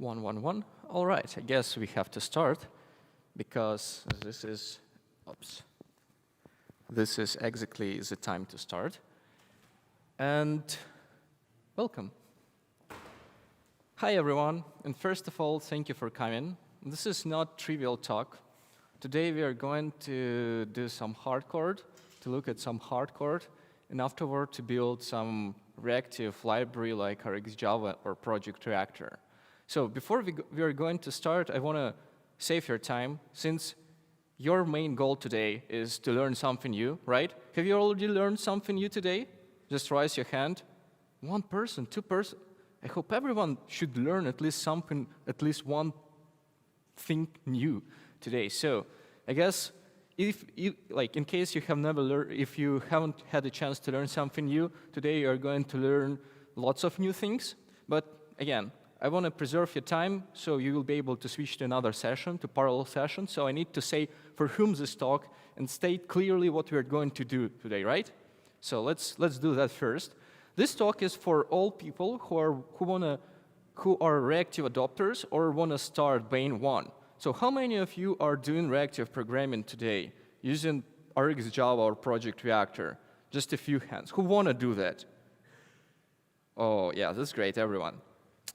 111. All right, I guess we have to start because this is, oops, this is exactly the time to start. And welcome. Hi, everyone. And first of all, thank you for coming. This is not trivial talk. Today we are going to do some hardcore, to look at some hardcore, and afterward to build some reactive library like RxJava or Project Reactor. So before we are going to start, I want to save your time, since your main goal today is to learn something new, right? Have you already learned something new today? Just raise your hand. One person, two person. I hope everyone should learn at least something, at least one thing new today. So I guess if you, like, in case you have never learned, if you haven't had a chance to learn something new, today you are going to learn lots of new things. But again, I want to preserve your time, so you will be able to switch to another session, to parallel session. So I need to say for whom this talk and state clearly what we are going to do today, right? So let's do that first. This talk is for all people who are reactive adopters or want to start Bane 1. So how many of you are doing reactive programming today using RxJava or Project Reactor? Just a few hands. Who want to do that? Oh, yeah, that's great, everyone.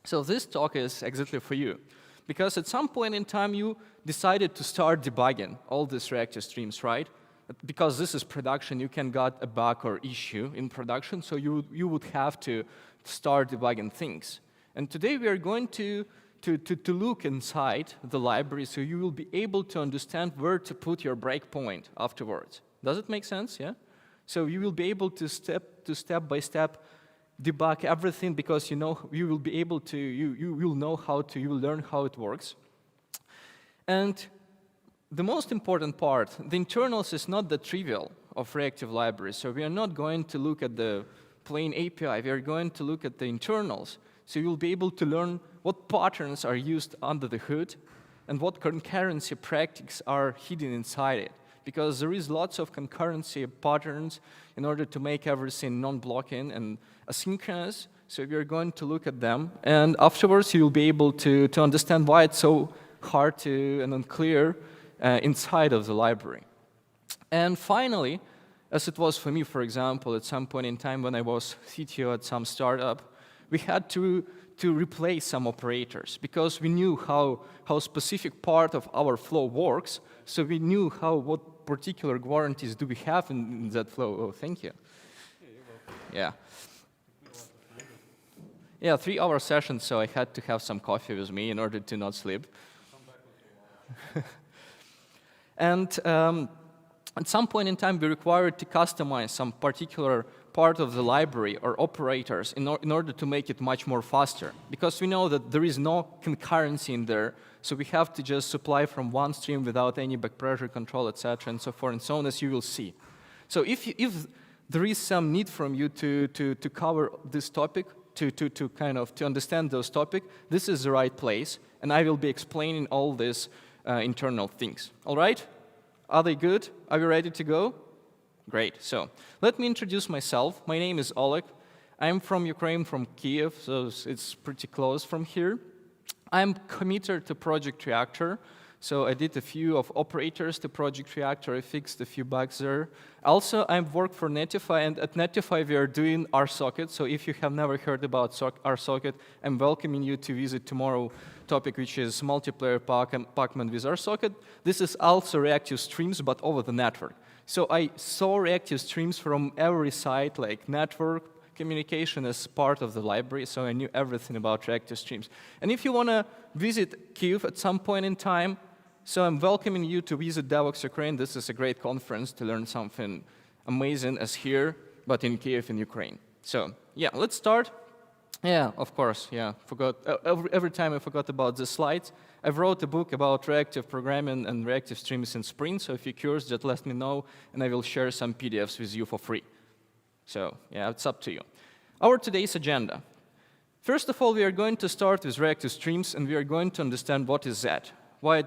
So this talk is exactly for you, because at some point in time you decided to start debugging all these reactive streams, right? Because this is production, you can get a bug or issue in production, so you would have to start debugging things. And today we are going to look inside the library, so you will be able to understand where to put your breakpoint afterwards. Does it make sense? Yeah. So you will be able to step by step debug everything, because you will be able to you will learn how it works. And the most important part, the internals is not the trivial of reactive libraries. So we are not going to look at the plain API. We are going to look at the internals. So you'll be able to learn what patterns are used under the hood and what concurrency practices are hidden inside it. Because there is lots of concurrency patterns in order to make everything non-blocking and asynchronous. So we are going to look at them. And afterwards, you'll be able to understand why it's so hard and unclear inside of the library. And finally, as it was for me, for example, at some point in time when I was CTO at some startup, we had to replace some operators, because we knew how specific part of our flow works. So we knew what particular guarantees do we have in that flow. Oh, thank you. Yeah. Yeah, 3-hour session, so I had to have some coffee with me in order to not sleep. And at some point in time, we required to customize some particular part of the library or operators in order to make it much more faster. Because we know that there is no concurrency in there, so we have to just supply from one stream without any back pressure control, etc., and so forth and so on, as you will see. So if there is some need from you to cover this topic, to understand those topics, this is the right place, and I will be explaining all these internal things. All right? Are they good? Are we ready to go? Great. So let me introduce myself. My name is Oleh. I'm from Ukraine, from Kiev, so it's pretty close from here. I'm committed to Project Reactor, so I did a few of operators to Project Reactor. I fixed a few bugs there. Also, I've worked for Netify, and at Netify we are doing RSocket. So if you have never heard about RSocket, I'm welcoming you to visit tomorrow topic, which is multiplayer Pacman with RSocket. This is also reactive streams, but over the network. So I saw reactive streams from every side, like network communication as part of the library, so I knew everything about reactive streams. And if you want to visit Kyiv at some point in time, so I'm welcoming you to visit Devoxx Ukraine. This is a great conference to learn something amazing as here, but in Kyiv in Ukraine. So yeah, let's start. Yeah, of course, yeah, forgot. Every time I forgot about the slides. I wrote a book about reactive programming and reactive streams in Spring, so if you're curious, just let me know, and I will share some PDFs with you for free. So yeah, it's up to you. Our today's agenda. First of all, we are going to start with reactive streams, and we are going to understand what is that, why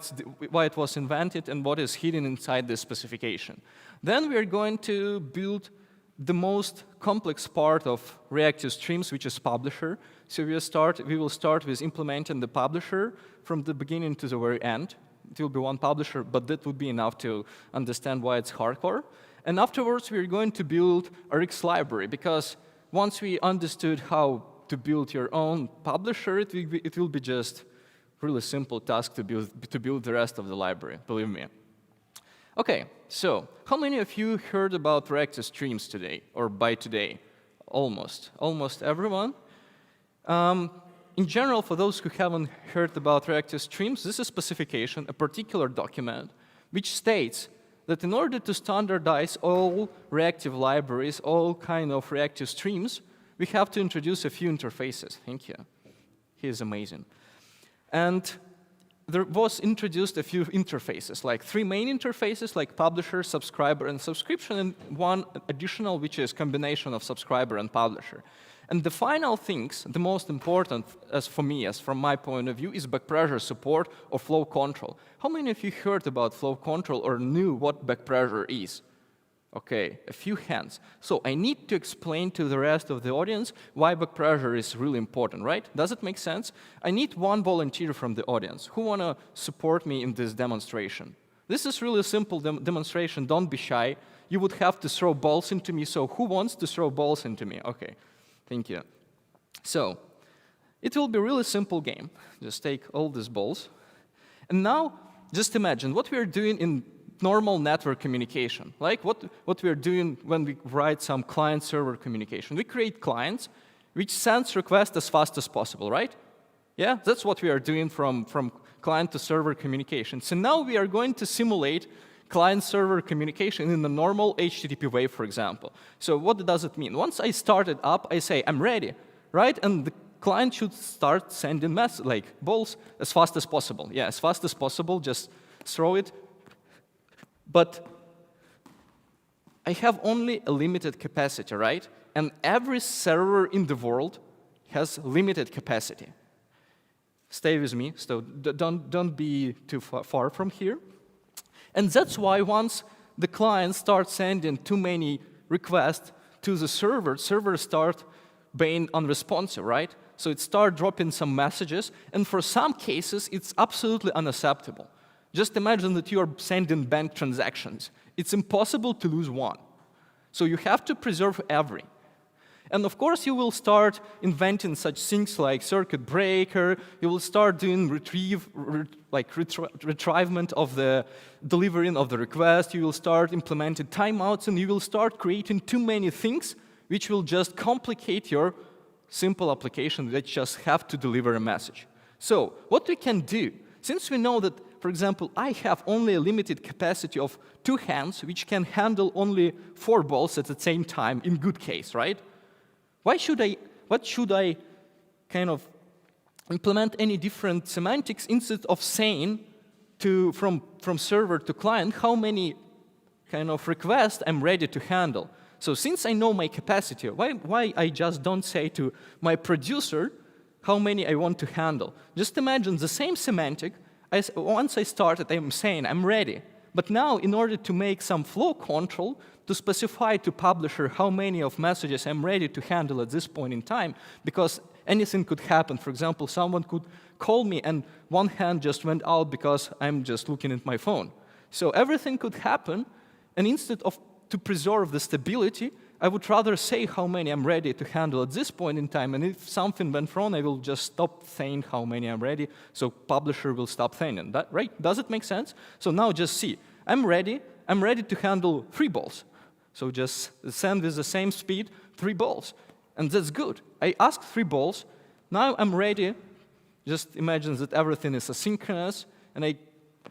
it was invented, and what is hidden inside this specification. Then we are going to build the most complex part of reactive streams, which is publisher. So we will start with implementing the publisher from the beginning to the very end. It will be one publisher, but that would be enough to understand why it's hardcore. And afterwards, we're going to build a Reactive library, because once we understood how to build your own publisher, it will be just really simple task to build the rest of the library, believe me. OK, so how many of you heard about Reactive Streams today, or by today? Almost everyone. In general, for those who haven't heard about Reactive Streams, this is a specification, a particular document, which states that in order to standardize all reactive libraries, all kind of reactive streams, we have to introduce a few interfaces. Thank you. He is amazing. And there was introduced a few interfaces, like 3 main interfaces, like publisher, subscriber, and subscription, and 1 additional, which is combination of subscriber and publisher. And the final things, the most important, as for me, as from my point of view, is back pressure support or flow control. How many of you heard about flow control or knew what back pressure is? OK, a few hands. So I need to explain to the rest of the audience why back pressure is really important, right? Does it make sense? I need 1 volunteer from the audience. Who want to support me in this demonstration? This is really a simple demonstration. Don't be shy. You would have to throw balls into me. So who wants to throw balls into me? OK, thank you. So it will be a really simple game. Just take all these balls. And now, just imagine what we are doing in normal network communication, like what we're doing when we write some client-server communication. We create clients which sends requests as fast as possible, right? Yeah, that's what we are doing from client to server communication. So now we are going to simulate client-server communication in the normal HTTP way, for example. So what does it mean? Once I start it up, I say, I'm ready, right? And the client should start sending balls as fast as possible. Yeah, as fast as possible, just throw it. But I have only a limited capacity, right? And every server in the world has limited capacity. Stay with me, so don't be too far from here. And that's why once the client starts sending too many requests to the servers start being unresponsive, right? So it starts dropping some messages, and for some cases, it's absolutely unacceptable. Just imagine that you are sending bank transactions. It's impossible to lose 1. So you have to preserve every. And of course, you will start inventing such things like circuit breaker. You will start doing retrievement of the delivering of the request. You will start implementing timeouts, and you will start creating too many things, which will just complicate your simple application that just have to deliver a message. So what we can do, since we know that, for example, I have only a limited capacity of 2 hands, which can handle only 4 balls at the same time, in good case, right? What should I kind of implement any different semantics instead of saying from server to client how many kind of requests I'm ready to handle? So since I know my capacity, why I just don't say to my producer how many I want to handle? Just imagine the same semantic. Once I started, I'm saying I'm ready. But now, in order to make some flow control, to specify to publisher how many of messages I'm ready to handle at this point in time, because anything could happen. For example, someone could call me, and 1 hand just went out because I'm just looking at my phone. So everything could happen, and instead of to preserve the stability, I would rather say how many I'm ready to handle at this point in time, and if something went wrong, I will just stop saying how many I'm ready, so publisher will stop saying that, right? Does it make sense? So now just see, I'm ready to handle 3 balls. So just send with the same speed 3 balls, and that's good. I asked 3 balls, now I'm ready. Just imagine that everything is asynchronous, and I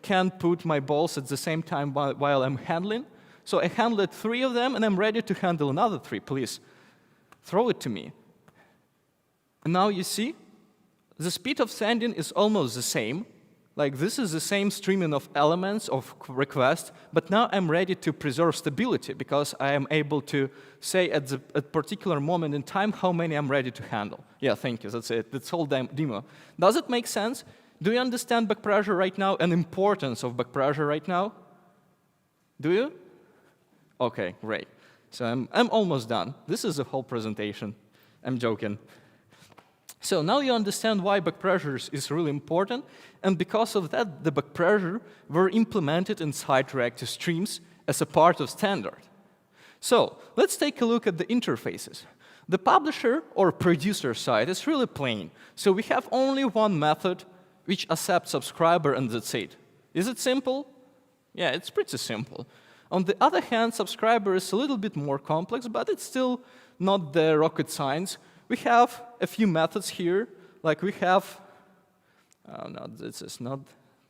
can't put my balls at the same time while I'm handling. So I handled 3 of them, and I'm ready to handle another 3. Please, throw it to me. And now you see, the speed of sending is almost the same. Like this is the same streaming of elements of requests, but now I'm ready to preserve stability because I am able to say at a particular moment in time how many I'm ready to handle. Yeah, thank you. That's it. That's all demo. Does it make sense? Do you understand back pressure right now and importance of back pressure right now? Do you? OK, great. So I'm almost done. This is the whole presentation. I'm joking. So now you understand why back pressures is really important, and because of that, the back pressure were implemented inside Reactive Streams as a part of standard. So let's take a look at the interfaces. The publisher or producer side is really plain. So we have only one method which accepts subscriber, and that's it. Is it simple? Yeah, it's pretty simple. On the other hand, subscriber is a little bit more complex, but it's still not the rocket science. We have a few methods here, like we have, oh no, this is not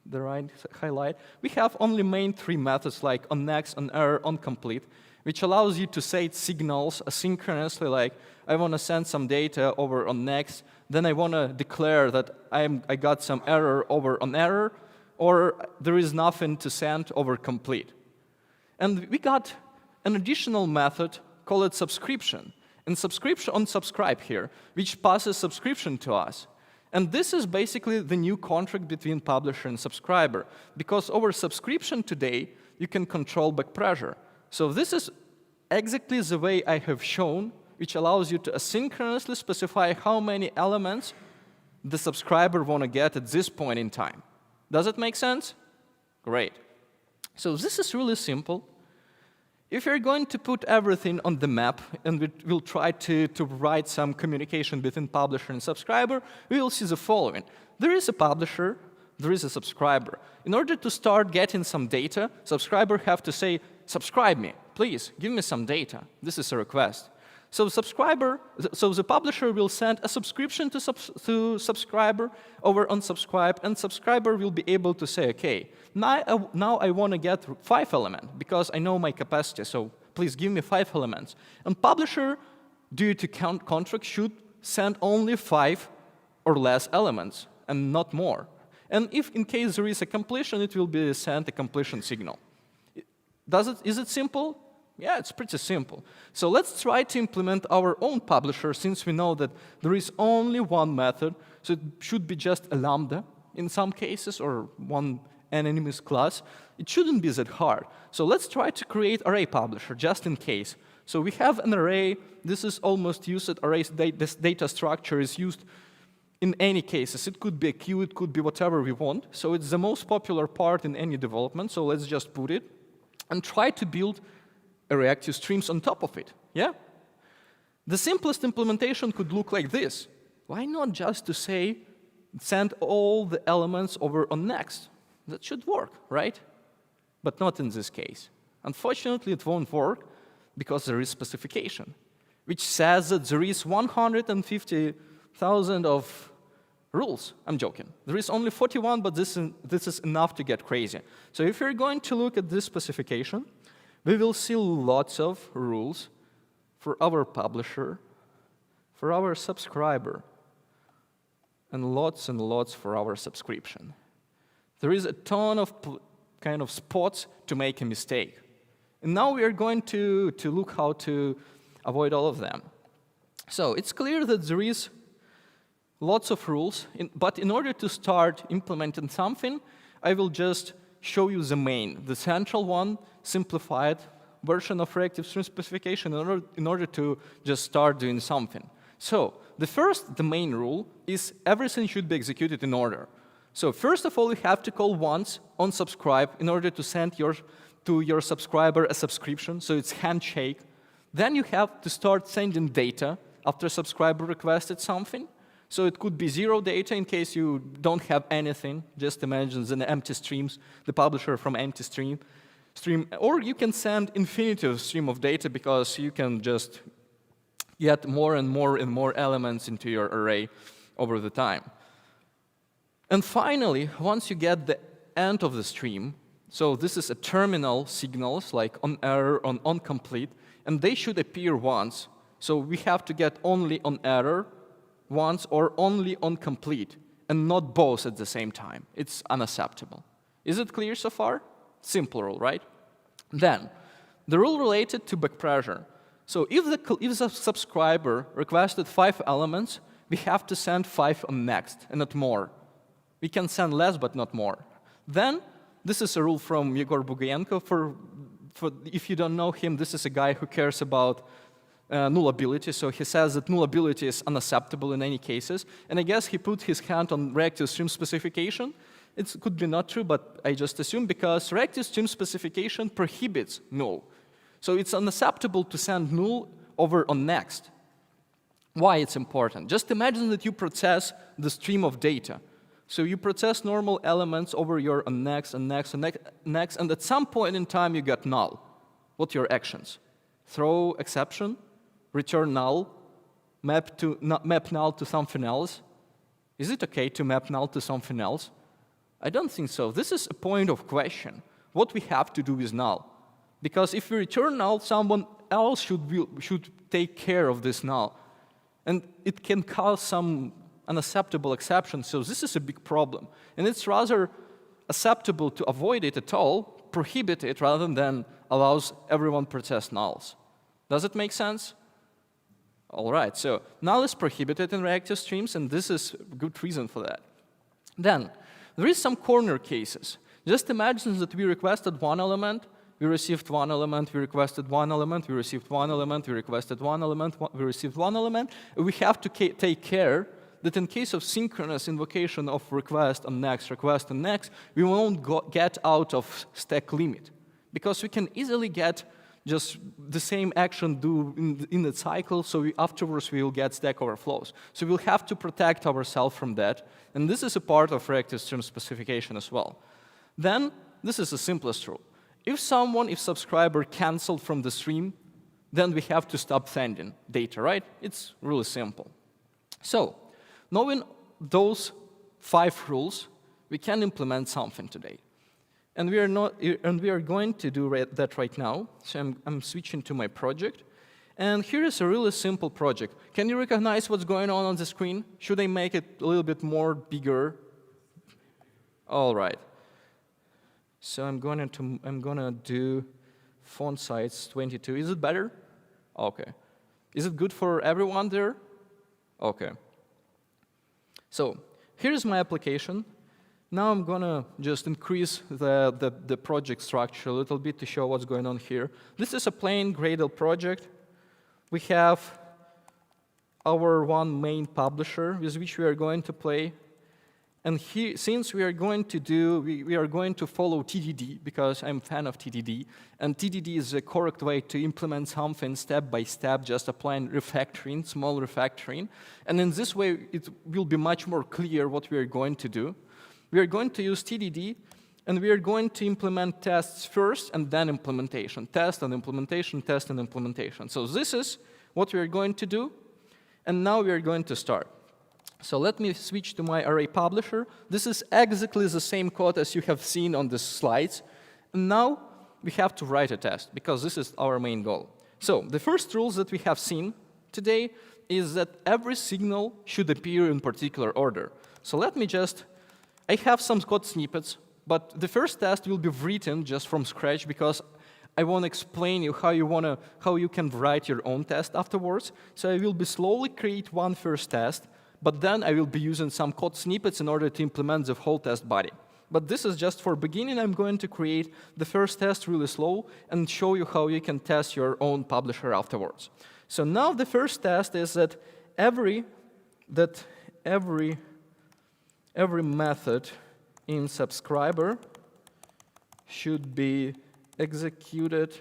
the right highlight. We have only main three methods, like onNext, onError, onComplete, which allows you to set signals asynchronously, like I want to send some data over onNext, then I want to declare that I got some error over onError, or there is nothing to send over complete. And we got an additional method called subscription. And subscription on subscribe here, which passes subscription to us. And this is basically the new contract between publisher and subscriber, because over subscription today, you can control back pressure. So this is exactly the way I have shown, which allows you to asynchronously specify how many elements the subscriber want to get at this point in time. Does it make sense? Great. So this is really simple. If you're going to put everything on the map, and we'll try to write some communication between publisher and subscriber, we will see the following. There is a publisher, there is a subscriber. In order to start getting some data, subscriber have to say, subscribe me, please, give me some data. This is a request. So the publisher will send a subscription to subscriber over unsubscribe, and subscriber will be able to say, okay, now I want to get 5 elements because I know my capacity, so please give me 5 elements. And publisher, due to contract, should send only 5 or less elements and not more. And if in case there is a completion, it will be sent a completion signal. Is it simple? Yeah, it's pretty simple. So let's try to implement our own publisher, since we know that there is only one method, so it should be just a lambda in some cases, or one anonymous class. It shouldn't be that hard. So let's try to create array publisher, just in case. So we have an array. This is almost used array. This data structure is used in any cases. It could be a queue, it could be whatever we want. So it's the most popular part in any development, so let's just put it and try to build a reactive streams on top of it, yeah? The simplest implementation could look like this. Why not just to say, send all the elements over onNext? That should work, right? But not in this case. Unfortunately, it won't work because there is specification, which says that there is 150,000 of rules. I'm joking. There is only 41, but this is enough to get crazy. So if you're going to look at this specification, we will see lots of rules for our publisher, for our subscriber, and lots for our subscription. There is a ton of kind of spots to make a mistake. And now we are going to look how to avoid all of them. So it's clear that there is lots of rules, but in order to start implementing something, I will just show you the central one, simplified version of Reactive Streams Specification in order to just start doing something. So the main rule is everything should be executed in order. So first of all, you have to call once on subscribe in order to send to your subscriber a subscription, so it's handshake. Then you have to start sending data after subscriber requested something. So it could be 0 data in case you don't have anything. Just imagine an empty streams, the publisher from empty stream. Or you can send infinitive stream of data because you can just get more and more elements into your array over the time. And finally, once you get the end of the stream, so this is a terminal signals like onError, onComplete, and they should appear once. So we have to get only onError once or only onComplete, and not both at the same time. It's unacceptable. Is it clear so far? Simple rule, right? Then, the rule related to back pressure. So if the subscriber requested 5 elements, we have to send 5 onNext, and not more. We can send less, but not more. Then, this is a rule from Yegor Bugayenko. For if you don't know him, this is a guy who cares about nullability. So he says that nullability is unacceptable in any cases. And I guess he put his hand on Reactive Streams Specification. It could be not true, but I just assume because Reactive Streams Specification prohibits null. So it's unacceptable to send null over on next. Why it's important? Just imagine that you process the stream of data. So you process normal elements over your next and next and next, and at some point in time you get null. What are your actions? Throw exception, return null, map null to something else. Is it okay to map null to something else? I don't think so. This is a point of question. What we have to do with null? Because if we return null, someone else should take care of this null. And it can cause some unacceptable exceptions, so this is a big problem. And it's rather acceptable to avoid it at all, prohibit it, rather than allows everyone to process nulls. Does it make sense? All right, so null is prohibited in reactive streams, and this is a good reason for that. Then, there is some corner cases. Just imagine that we requested one element, we received one element, we requested one element, we received one element, we requested one element, we received one element. We have to take care that in case of synchronous invocation of request and next, we won't get out of stack limit. Because we can easily get just the same action do in the cycle, so afterwards we will get stack overflows. So we'll have to protect ourselves from that. And this is a part of Reactive Streams Specification as well. Then, this is the simplest rule. If subscriber canceled from the stream, then we have to stop sending data, right? It's really simple. So, knowing those 5 rules, we can implement something today. And we are going to do that right now. So I'm switching to my project. And here is a really simple project. Can you recognize what's going on the screen? Should I make it a little bit more bigger? All right. So I'm gonna do font size 22. Is it better? Okay. Is it good for everyone there? Okay. So here's my application. Now I'm gonna just increase the project structure a little bit to show what's going on here. This is a plain Gradle project. We have our one main publisher with which we are going to play. And here, since we are going to follow TDD, because I'm a fan of TDD, and TDD is the correct way to implement something step by step, just applying refactoring, small refactoring. And in this way, it will be much more clear what we are going to do. We are going to use TDD, and we are going to implement tests first, and then implementation. Test and implementation, test and implementation. So this is what we are going to do, and now we are going to start. So let me switch to my array publisher. This is exactly the same code as you have seen on the slides. And now we have to write a test, because this is our main goal. So the first rules that we have seen today is that every signal should appear in particular order. So let me I have some code snippets, but the first test will be written just from scratch, because I want to explain you how you can write your own test afterwards. So I will be slowly create one first test, but then I will be using some code snippets in order to implement the whole test body. But this is just for beginning. I'm going to create the first test really slow and show you how you can test your own publisher afterwards. So now the first test is that every method in subscriber should be executed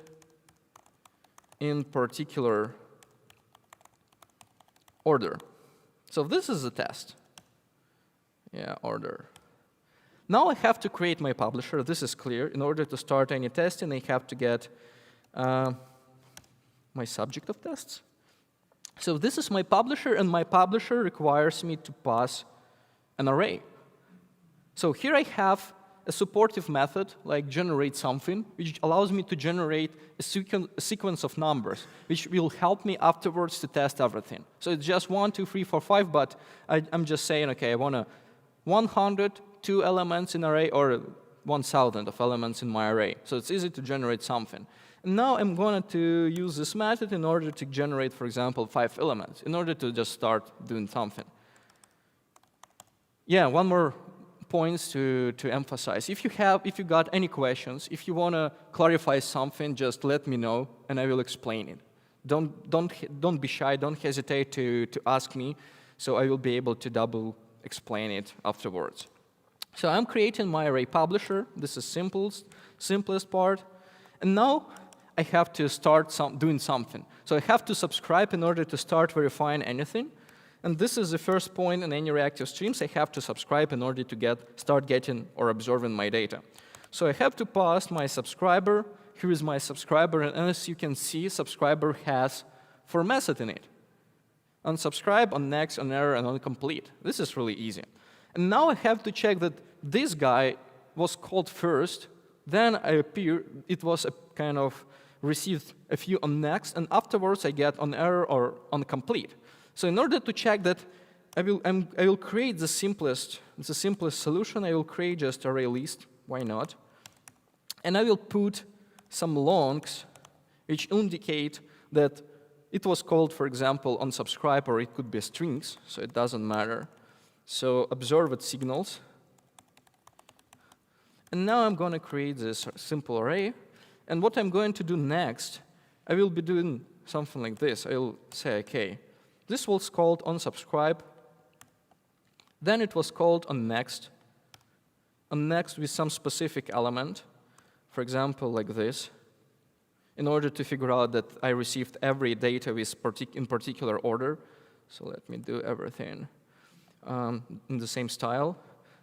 in particular order. So this is a test. Yeah, order. Now I have to create my publisher. This is clear. In order to start any testing, I have to get my subject of tests. So this is my publisher, and my publisher requires me to pass an array. So here I have a supportive method, like generate something, which allows me to generate a sequence of numbers, which will help me afterwards to test everything. So it's just 1, 2, 3, 4, 5, but I'm just saying, okay, I want 102 elements in array, or 1,000 of elements in my array. So it's easy to generate something. And now I'm going to use this method in order to generate, for example, 5 elements, in order to just start doing something. Yeah, one more points to emphasize. If you got any questions, if you want to clarify something, just let me know, and I will explain it. Don't be shy, don't hesitate to ask me, so I will be able to double explain it afterwards. So I'm creating my array publisher. This is simplest part. And now I have to start doing something. So I have to subscribe in order to start verifying anything. And this is the first point in any reactive streams. I have to subscribe in order to start getting or observing my data. So I have to pass my subscriber. Here is my subscriber. And as you can see, subscriber has 4 methods in it. Unsubscribe, on next, on error, and on complete. This is really easy. And now I have to check that this guy was called first. Then it was a kind of received a few on next. And afterwards, I get on error or on complete. So in order to check that, I will create the simplest solution. I will create just array list. Why not? And I will put some longs which indicate that it was called, for example, unsubscribe, or it could be strings, so it doesn't matter. So observed signals. And now I'm going to create this simple array. And what I'm going to do next, I will be doing something like this. I will say, OK, this was called unsubscribe. Then it was called on next with some specific element, for example, like this, in order to figure out that I received every data in particular order. So let me do everything in the same style.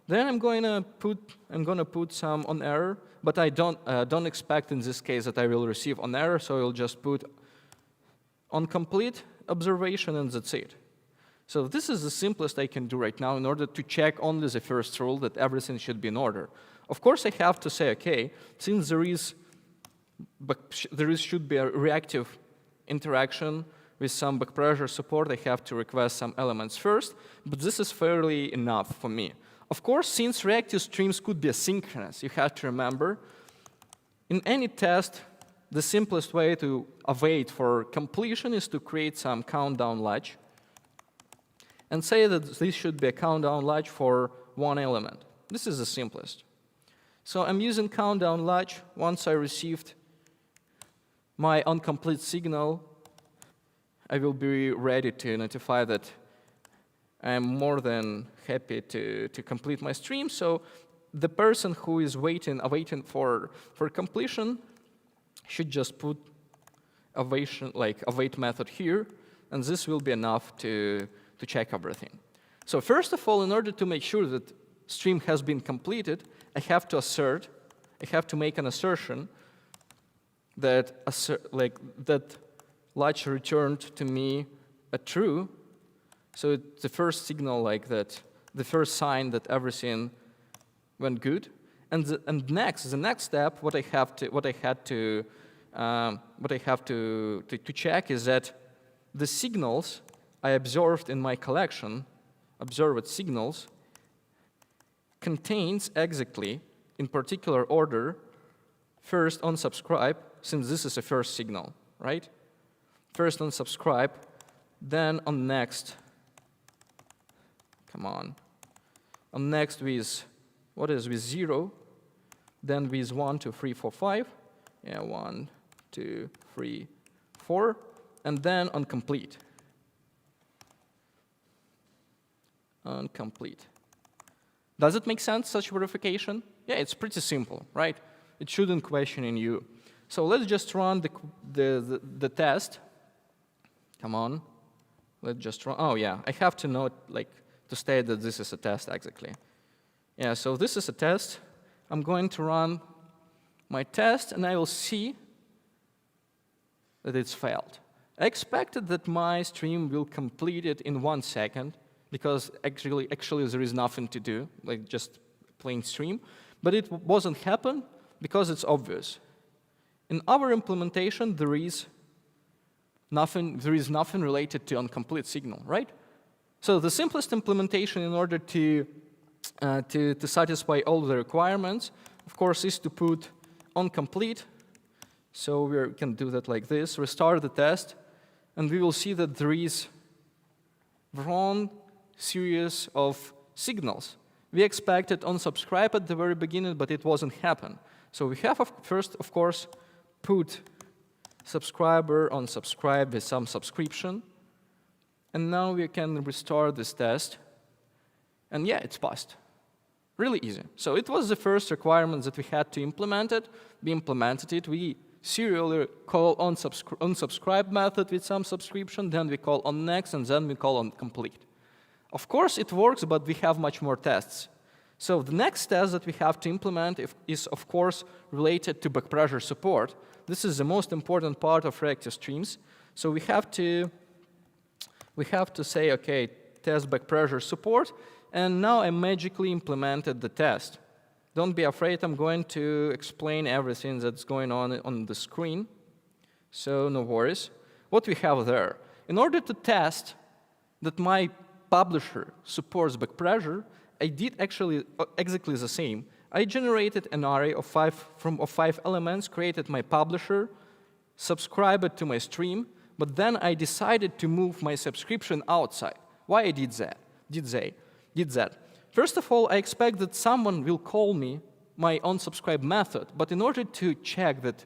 Then I'm going to put some on error, but I don't expect in this case that I will receive on error, so I'll just put on complete observation, and that's it. So this is the simplest I can do right now in order to check only the first rule that everything should be in order. Of course, I have to say, OK, since there should be a reactive interaction with some back pressure support, I have to request some elements first, but this is fairly enough for me. Of course, since reactive streams could be asynchronous, you have to remember, in any test, the simplest way to await for completion is to create some countdown latch and say that this should be a countdown latch for one element. This is the simplest. So I'm using countdown latch. Once I received my incomplete signal, I will be ready to notify that I'm more than happy to complete my stream. So the person who is awaiting for completion should just put await method here, and this will be enough to check everything. So first of all, in order to make sure that stream has been completed, I have to make an assertion that Latch returned to me a true. So it's the first signal like that, the first sign that everything went good. And the next step, what I have to check is that the signals I observed in my collection, observed signals, contains exactly, in particular order, first unsubscribe, since this is a first signal, right? First unsubscribe, then on next. Come on. On next with, what is with 0, then with 1, 2, 3, 4, 5. Yeah, 1, 2, 3, 4. And then on complete. On complete. Does it make sense, such verification? Yeah, it's pretty simple, right? It shouldn't question in you. So let's just run the test. Come on. Let's just run. Oh, yeah. I have to note, to state that this is a test exactly. Yeah, so this is a test. I'm going to run my test, and I will see that it's failed. I expected that my stream will complete it in 1 second, because actually there is nothing to do, like just plain stream. But it wasn't happen because it's obvious. In our implementation, there is nothing related to incomplete signal, right? So the simplest implementation in order to satisfy all the requirements, of course, is to put on complete. So we can do that like this, restart the test, and we will see that there is wrong series of signals. We expected unsubscribe at the very beginning, but it wasn't happen. So we have first, of course, put subscriber unsubscribe with some subscription. And now we can restore this test. And yeah, it's passed. Really easy. So it was the first requirement that we had to implement it. We implemented it. We serially call on unsubscribe method with some subscription, then we call on next, and then we call on complete. Of course, it works, but we have much more tests. So the next test that we have to implement is, of course, related to backpressure support. This is the most important part of Reactive Streams. So we have to say, OK, test backpressure support. And now I magically implemented the test. Don't be afraid. I'm going to explain everything that's going on the screen. So no worries. What we have there, in order to test that my publisher supports backpressure, I did actually exactly the same. I generated an array of five elements, created my publisher, subscribed it to my stream, but then I decided to move my subscription outside. Why I did that? First of all, I expect that someone will call me my unsubscribe method, but in order to check that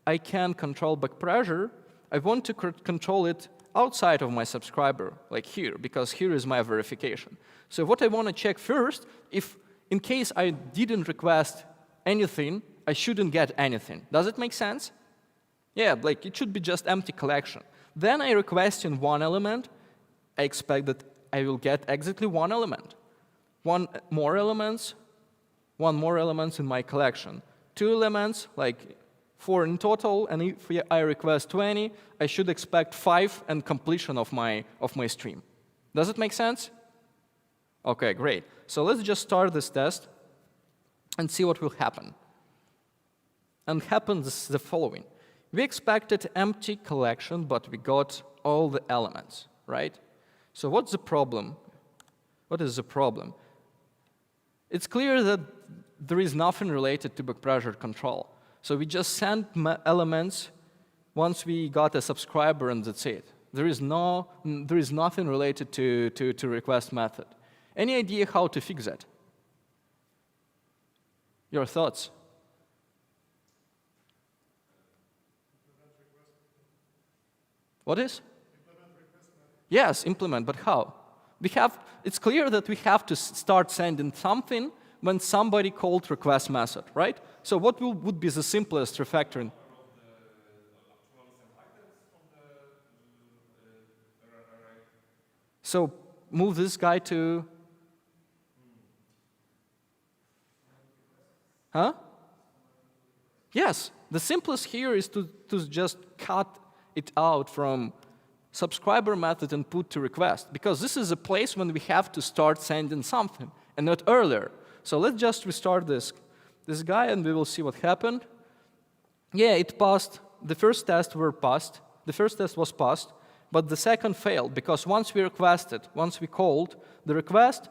I can control backpressure, I want to control it outside of my subscriber, like here, because here is my verification. So what I want to check first, if in case I didn't request anything, I shouldn't get anything. Does it make sense? Yeah, like it should be just empty collection. Then I request in one element. I expect that I will get exactly one element. One more elements in my collection. 2 elements, like 4 in total, and if I request 20, I should expect 5 and completion of my stream. Does it make sense? OK, great. So let's just start this test and see what will happen. And happens the following. We expected empty collection, but we got all the elements, right? So what's the problem? What is the problem? It's clear that there is nothing related to backpressure control. So we just sent elements once we got a subscriber, and that's it. There is nothing related to request method. Any idea how to fix that? Your thoughts? What is? Yes, implement, but how? It's clear that we have to start sending something when somebody called request method, right? So what would be the simplest refactoring? So move this guy to... Huh? Yes, the simplest here is to just cut it out from subscriber method and put to request, because this is a place when we have to start sending something, and not earlier. So let's just restart this guy, and we will see what happened. Yeah, it passed. The first test was passed, but the second failed, because once we called the request,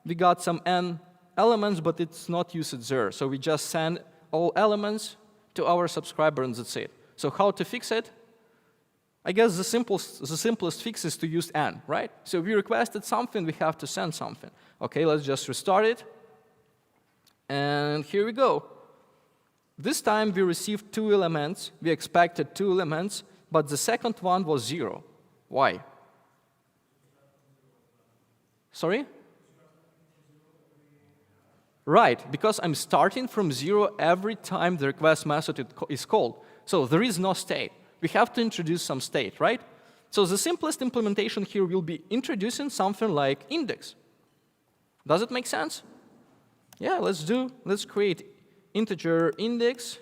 we got some n elements, but it's not used there. So we just send all elements to our subscriber, and that's it. So how to fix it? I guess the simplest fix is to use n, right? So we requested something, we have to send something. OK, let's just restart it. And here we go. This time we received 2 elements. We expected 2 elements, but the second one was 0. Why? Sorry? Right, because I'm starting from 0 every time the request method is called. So there is no state. We have to introduce some state, right? So the simplest implementation here will be introducing something like index. Does it make sense? Yeah, let's create integer index,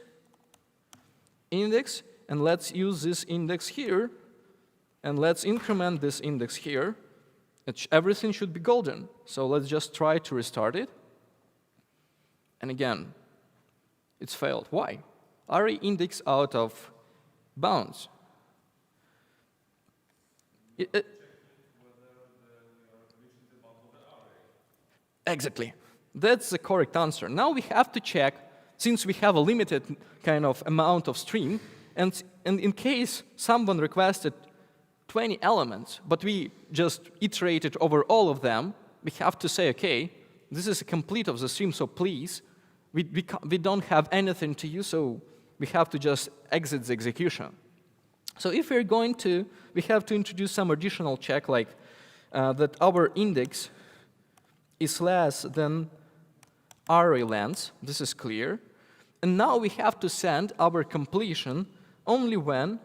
and let's use this index here, and let's increment this index here. Everything should be golden. So let's just try to restart it. And again, it's failed. Why? Array index out of bounds. Exactly. That's the correct answer. Now we have to check, since we have a limited kind of amount of stream, and in case someone requested 20 elements, but we just iterated over all of them, we have to say, OK, this is a complete of the stream, so please, we don't have anything to use, so we have to just exit the execution. So if we're going to, we have to introduce some additional check, like that our index is less than array length. This is clear. And now we have to send our completion only when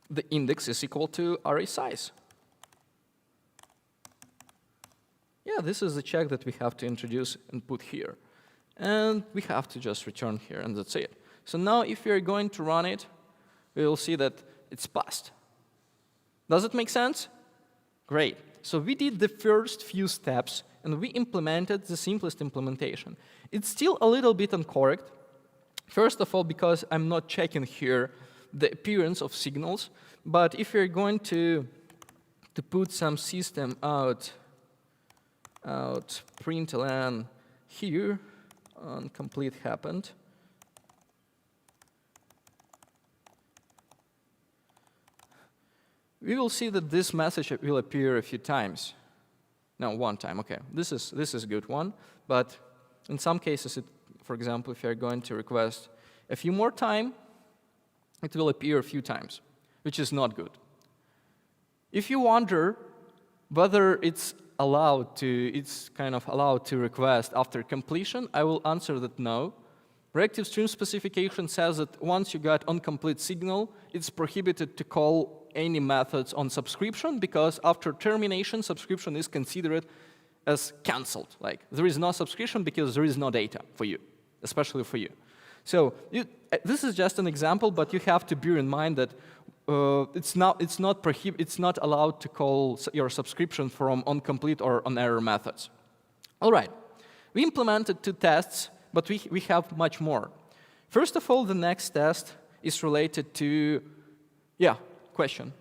the index is equal to array size. Yeah, this is the check that we have to introduce and put here. And we have to just return here, and that's it. So now if we are going to run it, we will see that it's passed. Does it make sense? Great. So we did the first few steps, and we implemented the simplest implementation. It's still a little bit incorrect. First of all, because I'm not checking here the appearance of signals. But if you're going to put some system out println here on complete happened, we will see that this message will appear a few times. No, one time. OK, this is a good one. But in some cases, for example, if you're going to request a few more time, it will appear a few times, which is not good. If you wonder whether it's kind of allowed to request after completion, I will answer that no. Reactive Streams Specification says that once you got incomplete signal, it's prohibited to call any methods on subscription, because after termination, subscription is considered as canceled. Like, there is no subscription because there is no data for you, especially for you. So this is just an example, but you have to bear in mind that it's not allowed to call your subscription from incomplete or on error methods. All right, we implemented 2 tests, but we have much more. First of all, the next test is related to, yeah, question.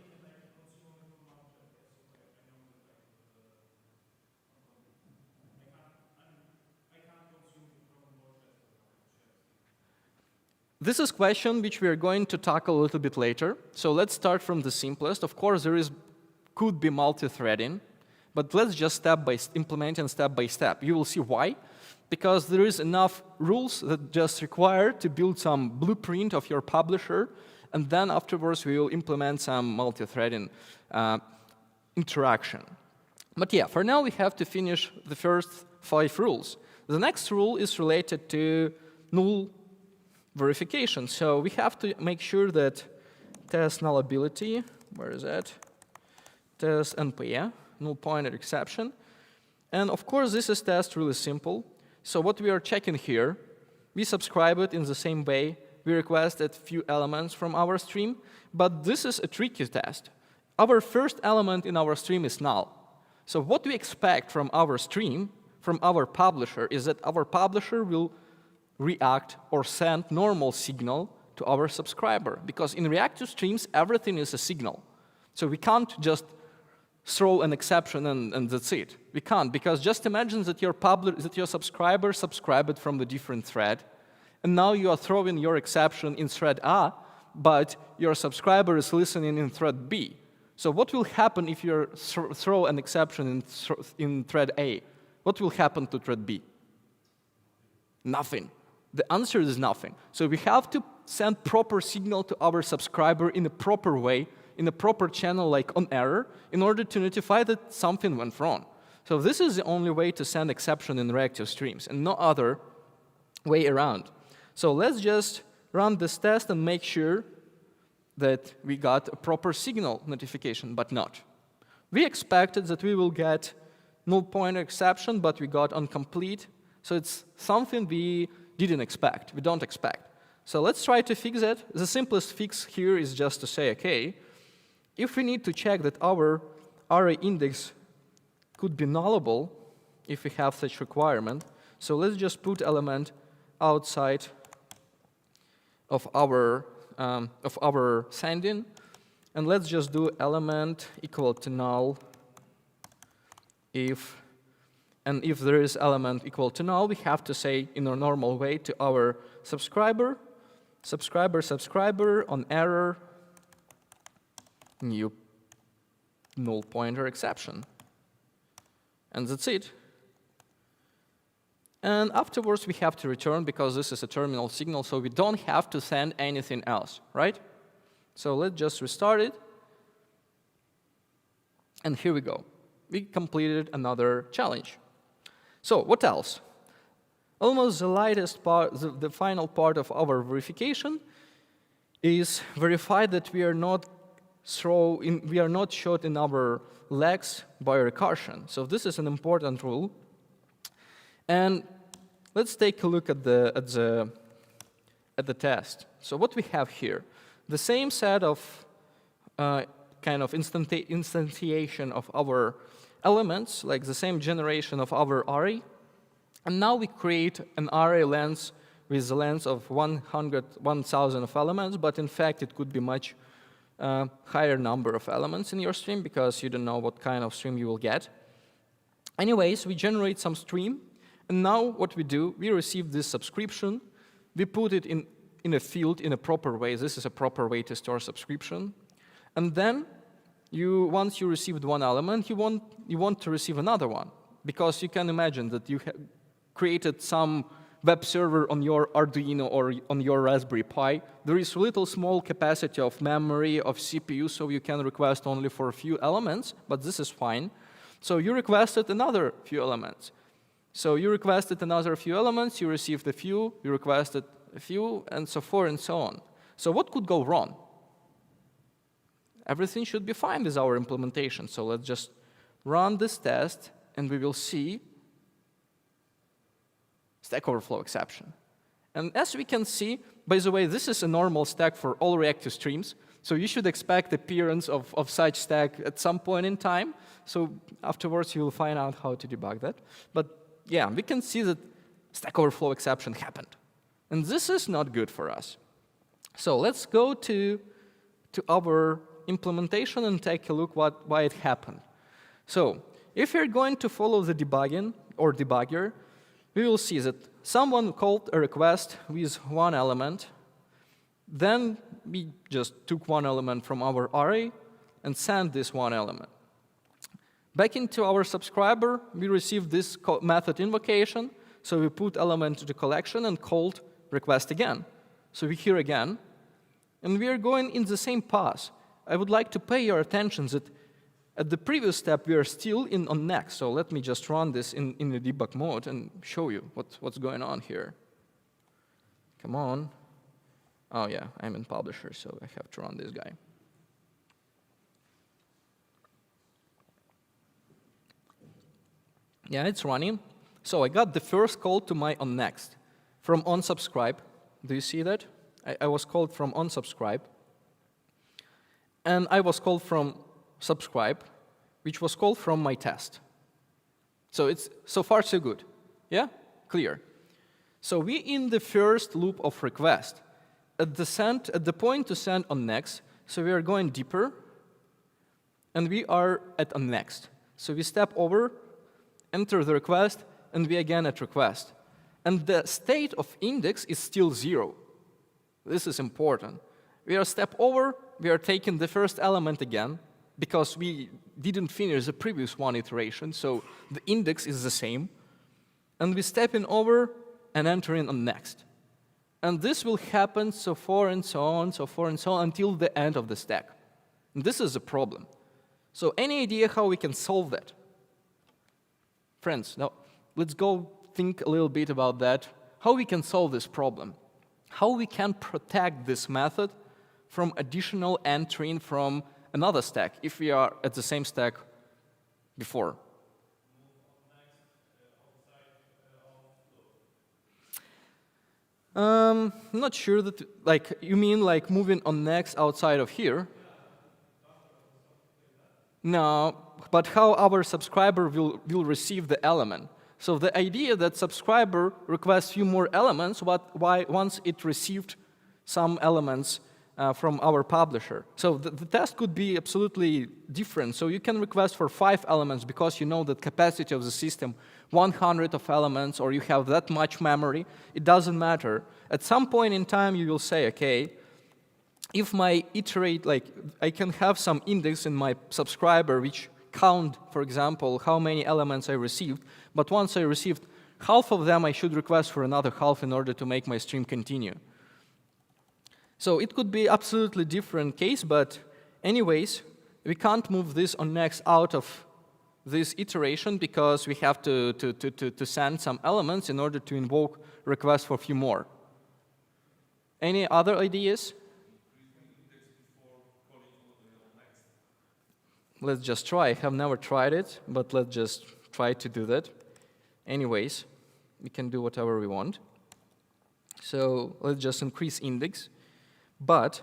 This is a question which we are going to tackle a little bit later. So let's start from the simplest. Of course, could be multi-threading, but let's just implement step by step. You will see why. Because there is enough rules that just require to build some blueprint of your publisher, and then afterwards we will implement some multi-threading interaction. But yeah, for now we have to finish the first 5 rules. The next rule is related to null verification. So we have to make sure that test nullability, where is that? Test NPE, null pointer exception. And of course, this is test really simple. So what we are checking here, we subscribe it in the same way. We requested few elements from our stream, but this is a tricky test. Our first element in our stream is null. So what we expect from our stream, from our publisher, is that our publisher will react or send normal signal to our subscriber, because in reactive streams, everything is a signal. So we can't just throw an exception and that's it. We can't, because just imagine that your subscriber subscribed from the different thread, and now you are throwing your exception in thread A, but your subscriber is listening in thread B. So what will happen if you throw an exception in thread A? What will happen to thread B? Nothing. The answer is nothing. So we have to send proper signal to our subscriber in a proper way, in a proper channel like on error, in order to notify that something went wrong. So this is the only way to send exception in reactive streams, and no other way around. So let's just run this test and make sure that we got a proper signal notification, but not. We expected that we will get null pointer exception, but we got incomplete. So it's something we didn't expect, we don't expect. So let's try to fix it. The simplest fix here is just to say, okay, if we need to check that our array index could be nullable, if we have such requirement, so let's just put element outside of our sending, and let's just do element equal to null if there is element equal to null, we have to say in a normal way to our subscriber on error, new null pointer exception. And that's it. And afterwards, we have to return because this is a terminal signal, so we don't have to send anything else, right? So let's just restart it. And here we go. We completed another challenge. So what else? Almost the lightest part, the final part of our verification is verify that we are not shot in our legs by recursion. So this is an important rule. And let's take a look at the test. So what we have here, the same set of kind of instantiation of our elements, like the same generation of our array. And now we create an array length with the length of 1,000 of elements, but in fact it could be much higher number of elements in your stream because you don't know what kind of stream you will get. Anyways, we generate some stream, and now what we do, we receive this subscription, we put it in a field in a proper way. This is a proper way to store subscription. And then, once you received one element, you want to receive another one, because you can imagine that you have created some web server on your Arduino or on your Raspberry Pi. There is little small capacity of memory, of CPU, so you can request only for a few elements, but this is fine. So you requested another few elements. So you requested another few elements, you received a few, you requested a few, and so forth and so on. So what could go wrong? Everything should be fine with our implementation. So let's just run this test, and we will see Stack Overflow exception. And as we can see, by the way, this is a normal stack for all reactive streams. So you should expect appearance of such stack at some point in time. So afterwards, you will find out how to debug that. But yeah, we can see that Stack Overflow exception happened. And this is not good for us. So let's go to our implementation and take a look why it happened. So if you're going to follow the debugging or debugger, we will see that someone called a request with one element. Then we just took one element from our array and sent this one element. Back into our subscriber, we received this method invocation. So we put element to the collection and called request again. So we here again. And we are going in the same path. I would like to pay your attention that at the previous step, we are still on next. So let me just run this in the debug mode and show you what's going on here. Come on. Oh, yeah, I'm in publisher, so I have to run this guy. Yeah, it's running. So I got the first call to my onNext from onSubscribe. Do you see that? I was called from onSubscribe. And I was called from subscribe, which was called from my test. So it's so far so good. Yeah? Clear. So we in the first loop of request. At the point to send onNext, so we are going deeper, and we are at onNext. So we step over, enter the request, and we again at request. And the state of index is still 0. This is important. We are step over, we are taking the first element again, because we didn't finish the previous one iteration, so the index is the same. And we step in over and enter in on next. And this will happen so forth and so on, so forth and so on, until the end of the stack. And this is a problem. So any idea how we can solve that? Friends, now let's go think a little bit about that. How we can solve this problem? How we can protect this method from additional entering from another stack if we are at the same stack before? I'm not sure that, like, you mean like moving on next outside of here? No, but how our subscriber will receive the element. So the idea that subscriber requests few more elements once it received some elements from our publisher. So the test could be absolutely different. So you can request for 5 elements because you know that capacity of the system, 100 of elements, or you have that much memory. It doesn't matter. At some point in time, you will say, okay, if my iterate, like I can have some index in my subscriber which count, for example, how many elements I received. But once I received half of them I should request for another half in order to make my stream continue. So it could be absolutely different case, but anyways, we can't move this on next out of this iteration because we have to send some elements in order to invoke requests for a few more. Any other ideas? Let's just try. I have never tried it, but let's just try to do that. Anyways, we can do whatever we want. So let's just increase index. But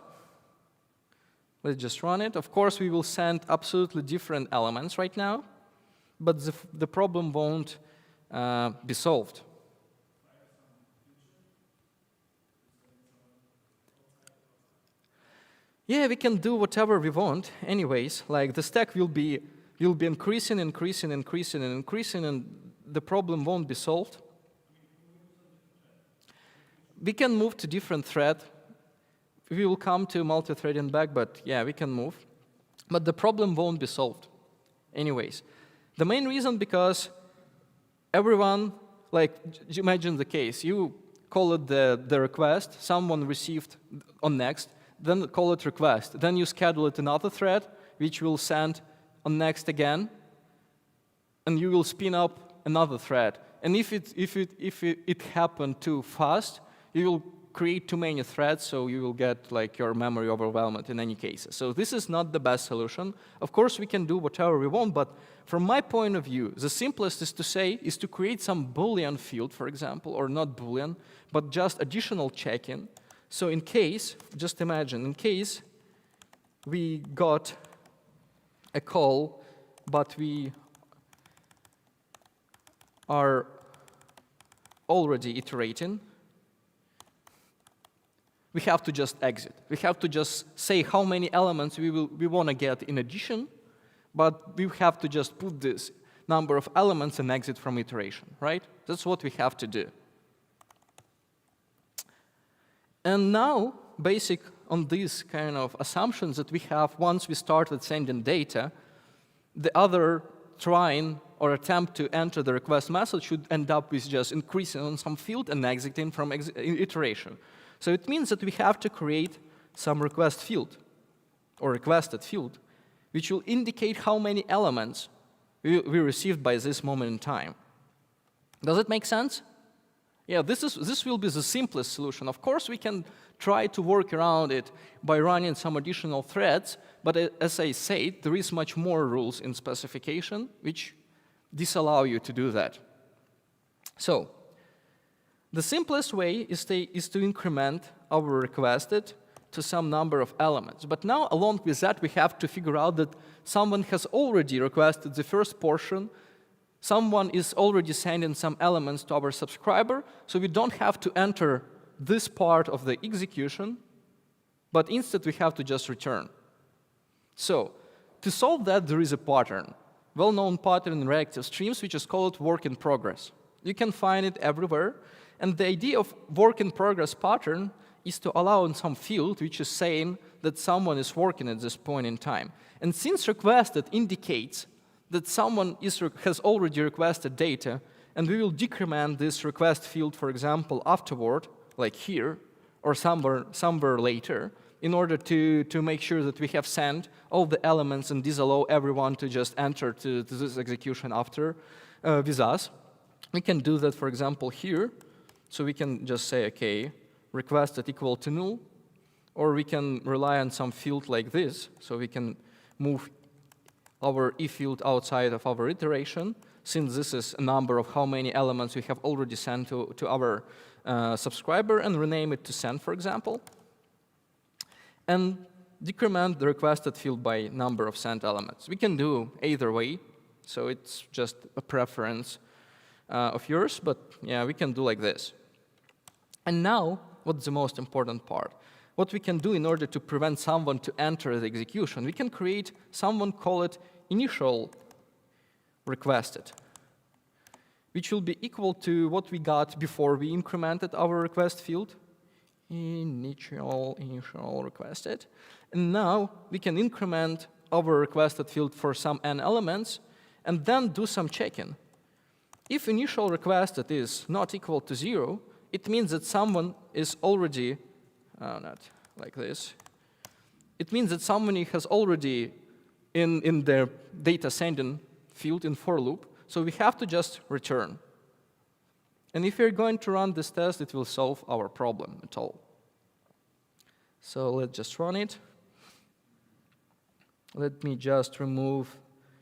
let's just run it. Of course, we will send absolutely different elements right now, but the problem won't be solved. Yeah, we can do whatever we want anyways. Like the stack will be increasing, and the problem won't be solved. We can move to different thread. We will come to multi-threading back, but yeah, we can move. But the problem won't be solved anyways. The main reason because everyone, like imagine the case, you call it the request, someone received on next, then call it request. Then you schedule it another thread, which will send on next again, and you will spin up another thread. And if it happened too fast, you will create too many threads, so you will get like your memory overwhelmed in any case. So this is not the best solution. Of course, we can do whatever we want, but from my point of view, the simplest is to create some Boolean field, for example, or not Boolean, but just additional check-in. So in case, just imagine, in case we got a call, but we are already iterating, we have to just exit. We have to just say how many elements we want to get in addition, but we have to just put this number of elements and exit from iteration, right? That's what we have to do. And now, basic on these kind of assumptions that we have, once we started sending data, the other trying or attempt to enter the request method should end up with just increasing on some field and exiting from iteration. So it means that we have to create some request field or requested field, which will indicate how many elements we received by this moment in time. Does it make sense? Yeah, this will be the simplest solution. Of course, we can try to work around it by running some additional threads, but as I said, there is much more rules in specification which disallow you to do that. So the simplest way is to increment our requested to some number of elements. But now, along with that, we have to figure out that someone has already requested the first portion. Someone is already sending some elements to our subscriber, so we don't have to enter this part of the execution, but instead we have to just return. So to solve that, there is a pattern, well-known pattern in Reactive Streams, which is called work in progress. You can find it everywhere, and the idea of work in progress pattern is to allow in some field which is saying that someone is working at this point in time. And since requested indicates that someone has already requested data, and we will decrement this request field, for example, afterward, like here, or somewhere later, in order to make sure that we have sent all the elements and disallow everyone to just enter to this execution after with us. We can do that, for example, here. So we can just say, OK, requested equal to null, or we can rely on some field like this. So we can move our if field outside of our iteration, since this is a number of how many elements we have already sent to our subscriber, and rename it to send, for example, and decrement the requested field by number of sent elements. We can do either way, so it's just a preference of yours, but yeah, we can do like this. And now, what's the most important part? What we can do in order to prevent someone to enter the execution, we can create someone, call it initial requested, which will be equal to what we got before we incremented our request field. Initial requested. And now we can increment our requested field for some n elements and then do some checking. If initial requested is not equal to 0, it means that someone is already, not like this. It means that someone has already in their data sending field in for loop, so we have to just return. And if we're going to run this test, it will solve our problem at all. So let's just run it. Let me just remove,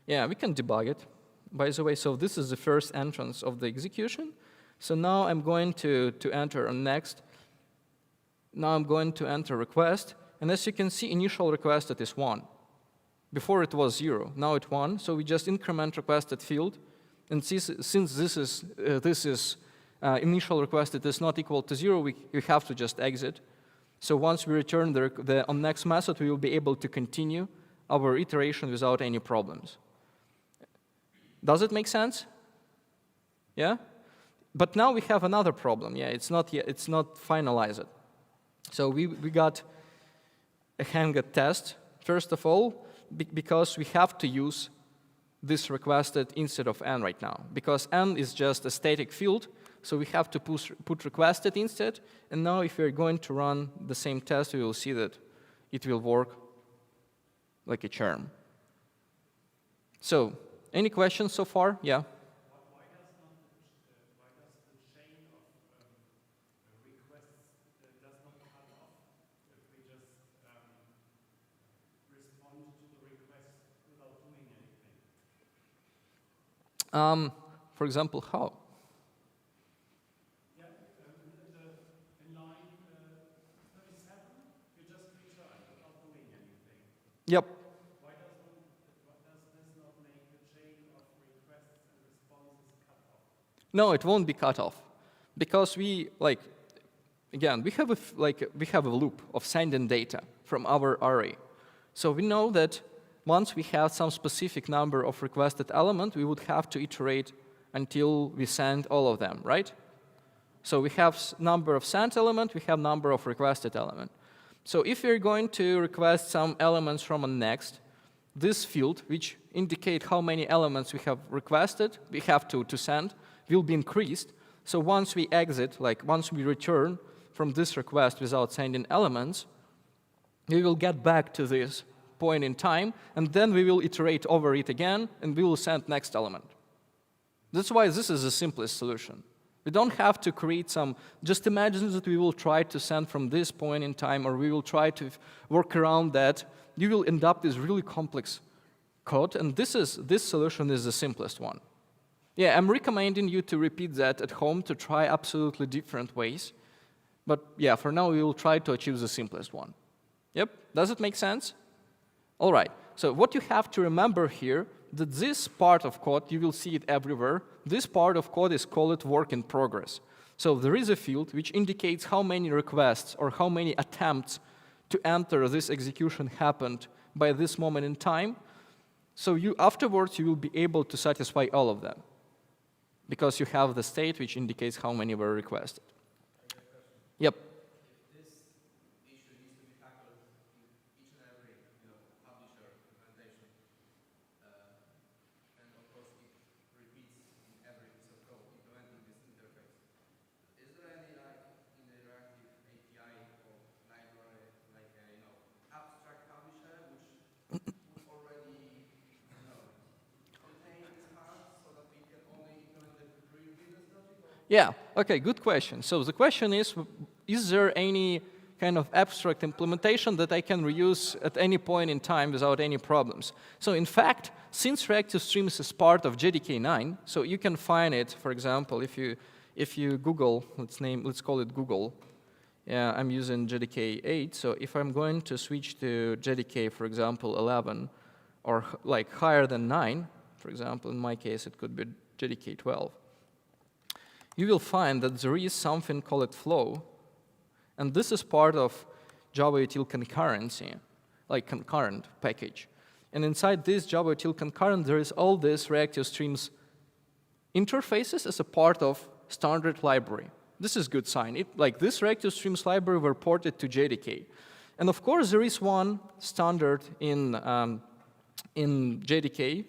yeah, we can debug it, by the way. So this is the first entrance of the execution. So now I'm going to enter on next. Now I'm going to enter request. And as you can see, initial requested is 1. Before it was 0, now it's 1. So we just increment requested field. And since this is initial requested is not equal to 0, we have to just exit. So once we return on next method, we will be able to continue our iteration without any problems. Does it make sense? Yeah? But now we have another problem. Yeah, it's not finalized. So we got a hang test, first of all, because we have to use this requested instead of n right now. Because n is just a static field, so we have to put requested instead. And now if we're going to run the same test, we will see that it will work like a charm. So, any questions so far? Yeah? Why does the chain of requests does not cut off if we just respond to the request without doing anything? For example, how? Yeah, in line 37, you just return without doing anything. Yep. Why does this not make the chain of requests and responses cut off? No, it won't be cut off, because we have a loop of sending data from our array. So we know that once we have some specific number of requested elements, we would have to iterate until we send all of them, right? So we have number of sent element, we have number of requested element. So if we're going to request some elements from a next, this field, which indicate how many elements we have requested, we have to send, will be increased. So once we exit, once we return from this request without sending elements, we will get back to this point in time, and then we will iterate over it again, and we will send next element. That's why this is the simplest solution. We don't have to create some, just imagine that we will try to send from this point in time, or we will try to work around that. You will end up with really complex code, and this solution is the simplest one. Yeah, I'm recommending you to repeat that at home to try absolutely different ways. But yeah, for now, we will try to achieve the simplest one. Yep, does it make sense? All right, so what you have to remember here, that this part of code, you will see it everywhere, this part of code is called work in progress. So there is a field which indicates how many requests or how many attempts to enter this execution happened by this moment in time. So afterwards, you will be able to satisfy all of them, because you have the state which indicates how many were requested. Yep. Yeah, okay, good question. So the question is there any kind of abstract implementation that I can reuse at any point in time without any problems? So in fact, since Reactive Streams is part of JDK 9, so you can find it, for example, if you Google, let's call it Google. Yeah, I'm using JDK 8, so if I'm going to switch to JDK, for example, 11, or like higher than 9, for example, in my case, it could be JDK 12. You will find that there is something called flow, and this is part of Java util concurrency, like concurrent package. And inside this Java util concurrent, there is all this Reactive Streams interfaces as a part of standard library. This is good sign. Like this Reactive Streams library were ported to JDK. And of course, there is one standard in JDK.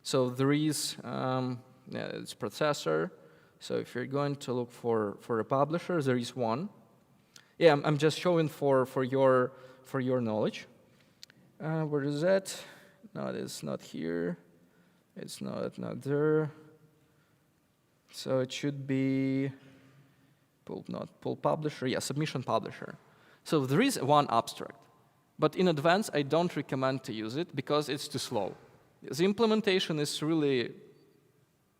So there is, it's processor. So if you're going to look for a publisher, there is one. Yeah, I'm just showing for your knowledge. Where is that? No, it's not here. It's not there. So it should be pull publisher. Yeah, submission publisher. So there is one abstract. But in advance, I don't recommend to use it because it's too slow. The implementation is really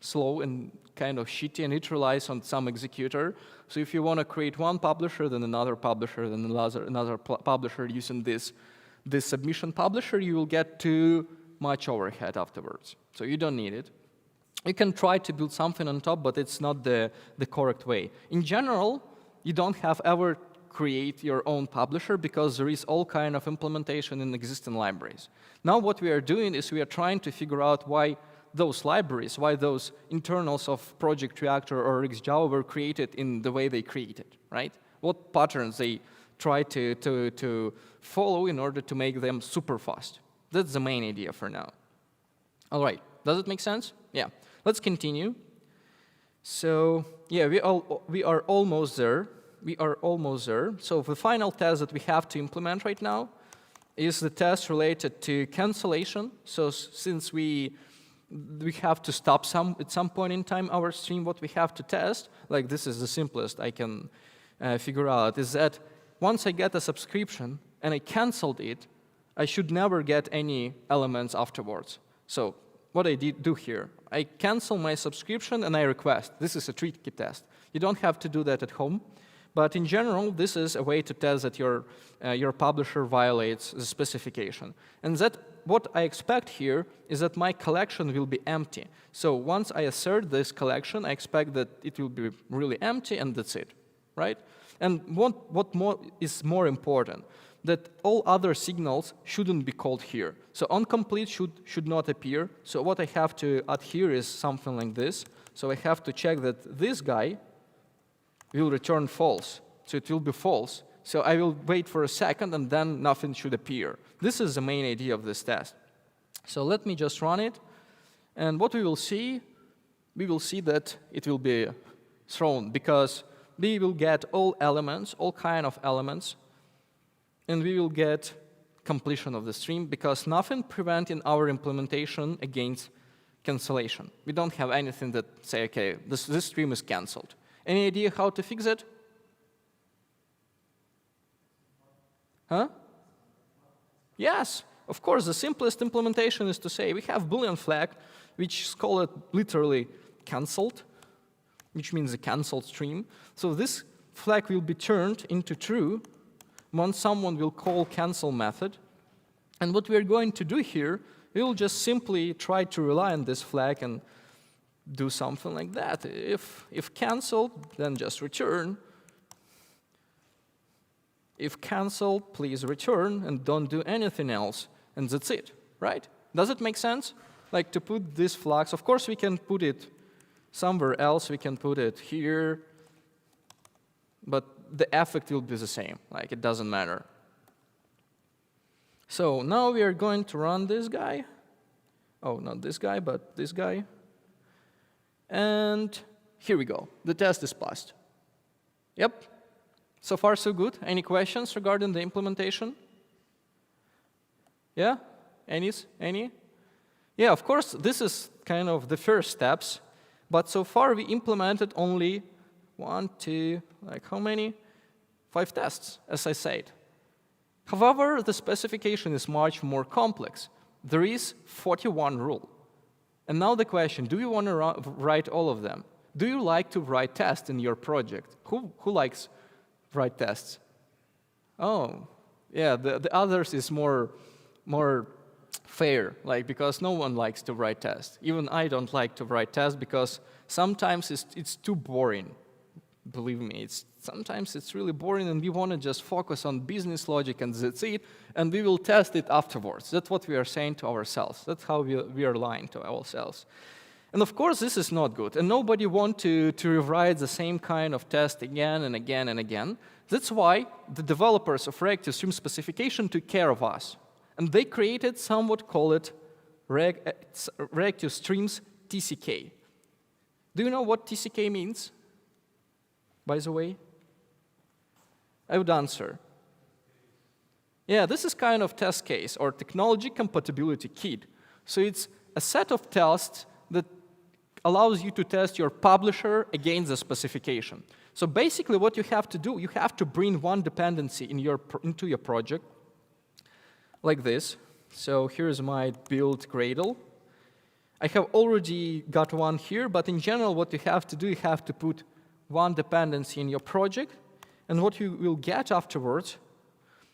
slow and kind of shitty, and it relies on some executor. So if you want to create one publisher, then another publisher, then another publisher using this submission publisher, you will get too much overhead afterwards. So you don't need it. You can try to build something on top, but it's not the correct way. In general, you don't have ever create your own publisher because there is all kind of implementation in existing libraries. Now what we are doing is we are trying to figure out why those libraries, why those internals of Project Reactor or XJava were created in the way they created, right? What patterns they try to follow in order to make them super fast. That's the main idea for now. All right, does it make sense? Yeah, let's continue. So yeah, we are almost there. We are almost there. So the final test that we have to implement right now is the test related to cancellation. So since we have to stop at some point in time our stream, what we have to test, like this is the simplest I can figure out, is that once I get a subscription and I canceled it, I should never get any elements afterwards. So what I do here, I cancel my subscription and I request. This is a tricky test. You don't have to do that at home. But in general, this is a way to test that your publisher violates the specification. And that what I expect here is that my collection will be empty. So once I assert this collection, I expect that it will be really empty, and that's it, right? And what more is more important, that all other signals shouldn't be called here. So onComplete should not appear. So what I have to add here is something like this. So I have to check that this guy will return false. So it will be false. So I will wait for a second, and then nothing should appear. This is the main idea of this test. So let me just run it. And what we will see that it will be thrown, because we will get all elements, all kind of elements, and we will get completion of the stream, because nothing prevents in our implementation against cancellation. We don't have anything that say, okay, this stream is canceled. Any idea how to fix it? Huh? Yes, of course, the simplest implementation is to say we have Boolean flag, which is called literally cancelled, which means a cancelled stream. So this flag will be turned into true once someone will call cancel method. And what we're going to do here, we will just simply try to rely on this flag and do something like that. If canceled, then just return. If canceled, please return and don't do anything else. And that's it, right? Does it make sense? Like to put these flags, of course we can put it somewhere else, we can put it here, but the effect will be the same, like it doesn't matter. So now we are going to run this guy. Oh, not this guy, but this guy. And here we go. The test is passed. Yep. So far, so good. Any questions regarding the implementation? Yeah? Any? Yeah, of course, this is kind of the first steps. But so far, we implemented only 1, 2, like how many? 5 tests, as I said. However, the specification is much more complex. There is 41 rules. And now the question, do you want to write all of them? Do you like to write tests in your project? Who likes write tests? Oh, yeah, the others is more fair, like because no one likes to write tests. Even I don't like to write tests because sometimes it's too boring. Believe me, sometimes it's really boring, and we want to just focus on business logic, and that's it, and we will test it afterwards. That's what we are saying to ourselves. That's how we are lying to ourselves. And of course, this is not good, and nobody wants to rewrite the same kind of test again and again and again. That's why the developers of Reactive Streams Specification took care of us, and they created somewhat call it Reactive Streams TCK. Do you know what TCK means, by the way? I would answer. Yeah, this is kind of test case or technology compatibility kit. So it's a set of tests that allows you to test your publisher against the specification. So basically what you have to do, you have to bring one dependency into your project like this. So here's my build Gradle. I have already got one here, but in general what you have to do, you have to put one dependency in your project, and what you will get afterwards,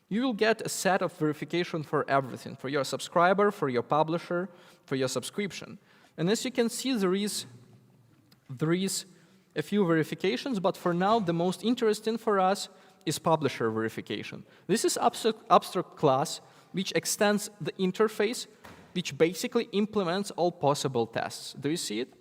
you will get a set of verification for everything, for your subscriber, for your publisher, for your subscription. And as you can see, there is a few verifications, but for now, the most interesting for us is publisher verification. This is abstract class, which extends the interface, which basically implements all possible tests. Do you see it?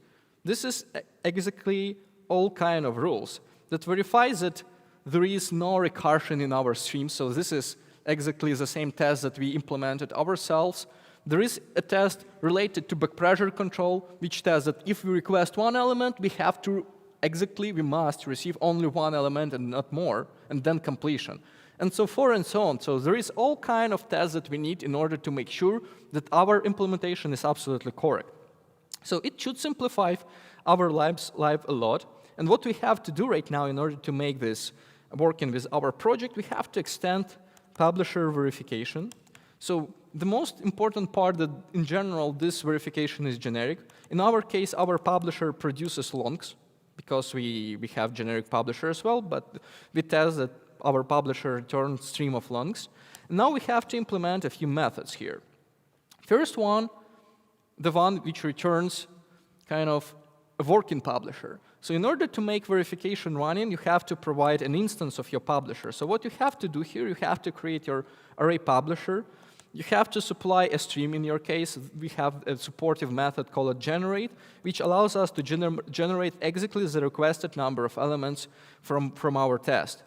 This is exactly all kind of rules that verifies that there is no recursion in our stream. So this is exactly the same test that we implemented ourselves. There is a test related to back pressure control, which tests that if we request one element, we must receive only one element and not more, and then completion. And so forth and so on. So there is all kind of tests that we need in order to make sure that our implementation is absolutely correct. So it should simplify our life a lot. And what we have to do right now in order to make this working with our project, we have to extend publisher verification. So the most important part that in general this verification is generic. In our case, our publisher produces longs because we have generic publisher as well, but we test that our publisher returns stream of longs. And now we have to implement a few methods here. First one, the one which returns kind of a working publisher. So in order to make verification running, you have to provide an instance of your publisher. So what you have to do here, you have to create your array publisher. You have to supply a stream. In your case, we have a supportive method called generate, which allows us to generate exactly the requested number of elements from our test.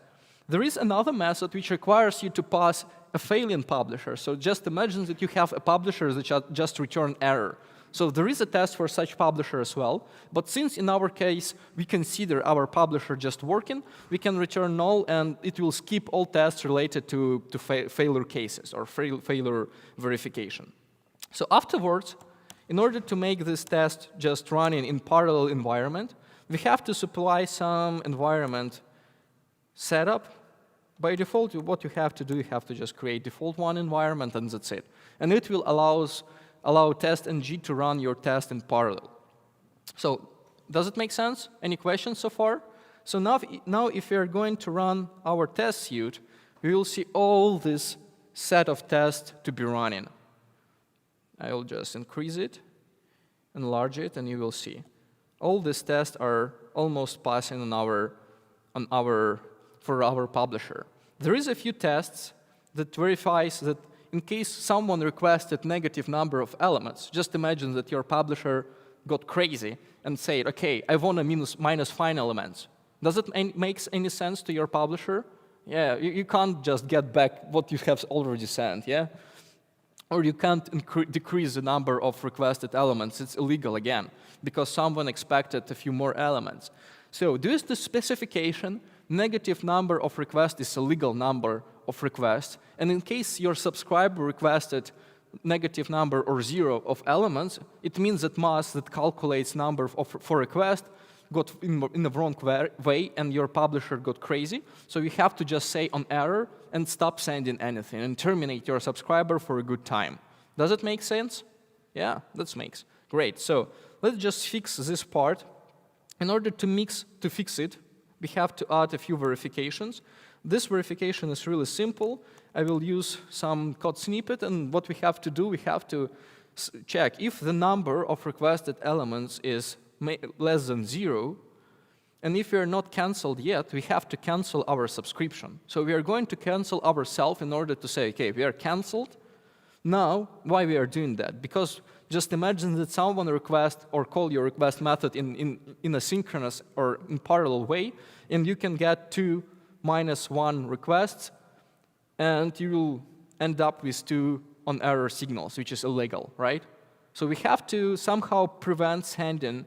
There is another method which requires you to pass a failing publisher. So just imagine that you have a publisher that just return error. So there is a test for such publisher as well. But since in our case, we consider our publisher just working, we can return null, and it will skip all tests related to failure cases or failure verification. So afterwards, in order to make this test just running in parallel environment, we have to supply some environment setup. By default, what you have to do, you have to just create default one environment, and that's it. And it will allow test-ng to run your test in parallel. So does it make sense? Any questions so far? So now if we are going to run our test suite, we will see all this set of tests to be running. I will just increase it, enlarge it, and you will see. All these tests are almost passing for our publisher. There is a few tests that verifies that in case someone requested negative number of elements, just imagine that your publisher got crazy and said, okay, I want a minus fine elements. Does it make any sense to your publisher? Yeah, you can't just get back what you have already sent, yeah? Or you can't decrease the number of requested elements. It's illegal again, because someone expected a few more elements. So due to the specification, negative number of requests is a legal number of requests. And in case your subscriber requested negative number or 0 of elements, it means that mass that calculates number for request got in the wrong way, and your publisher got crazy. So you have to just say on error and stop sending anything and terminate your subscriber for a good time. Does it make sense? Yeah, that makes. Great. So let's just fix this part. In order to fix it, we have to add a few verifications. This verification is really simple. I will use some code snippet, and what we have to do, we have to check if the number of requested elements is less than 0, and if we are not canceled yet, we have to cancel our subscription. So we are going to cancel ourselves in order to say, okay, we are canceled. Now, why we are doing that? Because just imagine that someone requests or call your request method in a synchronous or in parallel way, and you can get 2 minus 1 requests, and you will end up with 2 on error signals, which is illegal, right? So we have to somehow prevent sending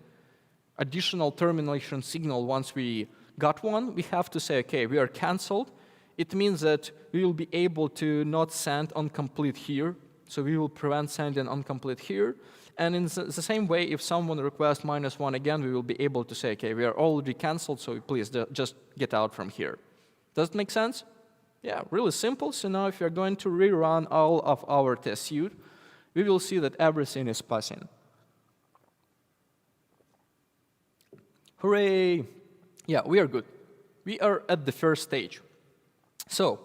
additional termination signal once we got one, we have to say, okay, we are canceled. It means that we will be able to not send incomplete here. So we will prevent sending incomplete here. And in the same way, if someone requests -1 again, we will be able to say, okay, we are already canceled, so please just get out from here. Does it make sense? Yeah, really simple. So now if you're going to rerun all of our test suite, we will see that everything is passing. Hooray! Yeah, we are good. We are at the first stage. So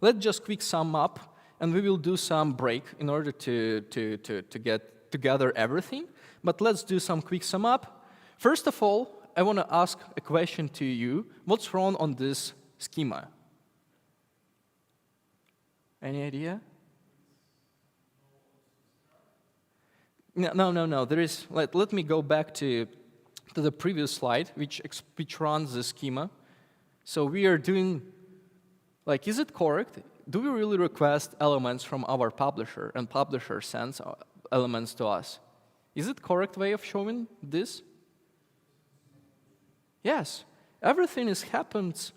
let's just quick sum up, and we will do some break in order to get together everything. But let's do some quick sum up. First of all, I want to ask a question to you. What's wrong on this schema? Any idea? No. There is. Let me go back to the previous slide, which runs the schema. So we are doing, like, is it correct? Do we really request elements from our publisher, and publisher sends elements to us? Is it correct way of showing this? Yes. Everything happens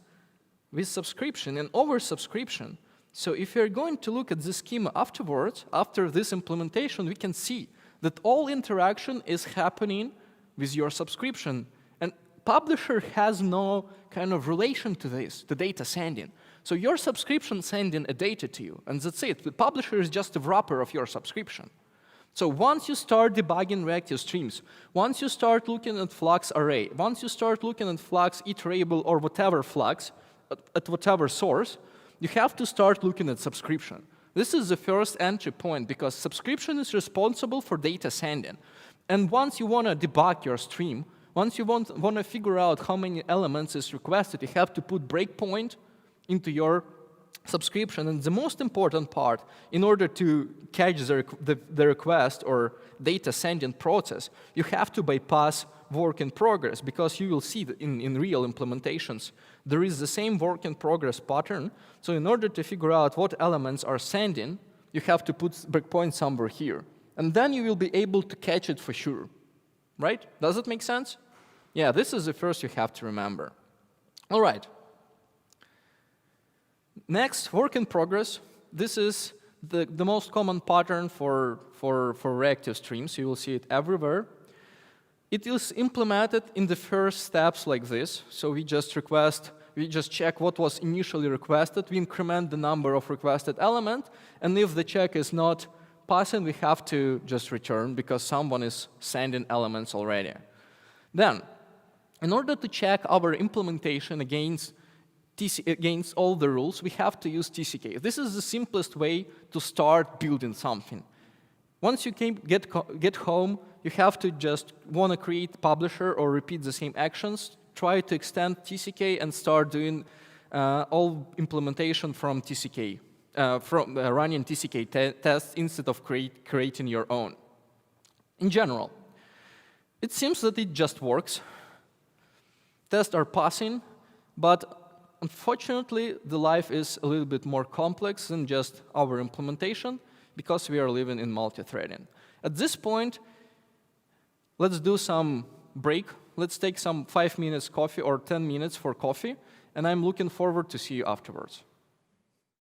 with subscription and over subscription. So if you're going to look at the schema afterwards, after this implementation, we can see that all interaction is happening with your subscription. And publisher has no kind of relation to this, the data sending. So your subscription sending a data to you, and that's it. The publisher is just a wrapper of your subscription. So once you start debugging reactive streams, once you start looking at flux array, once you start looking at flux iterable or whatever flux, at whatever source, you have to start looking at subscription. This is the first entry point, because subscription is responsible for data sending. And once you want to debug your stream, once you want to figure out how many elements is requested, you have to put breakpoint into your subscription. And the most important part, in order to catch the request or data sending process, you have to bypass work in progress, because you will see that in real implementations, there is the same work in progress pattern. So in order to figure out what elements are sending, you have to put breakpoint somewhere here. And then you will be able to catch it for sure. Right? Does it make sense? Yeah, this is the first you have to remember. All right. Next, work in progress. This is the most common pattern for reactive streams. You will see it everywhere. It is implemented in the first steps like this. So we just check what was initially requested. We increment the number of requested elements. And if the check is not passing, we have to just return, because someone is sending elements already. Then, in order to check our implementation against all the rules, we have to use TCK. This is the simplest way to start building something. Once you get home, you have to just want to create publisher or repeat the same actions, try to extend TCK, and start doing all implementation from TCK, running TCK tests instead of creating your own. In general, it seems that it just works. Tests are passing, but unfortunately, the life is a little bit more complex than just our implementation, because we are living in multi-threading. At this point, let's do some break. Let's take some 5 minutes coffee or 10 minutes for coffee, and I'm looking forward to see you afterwards.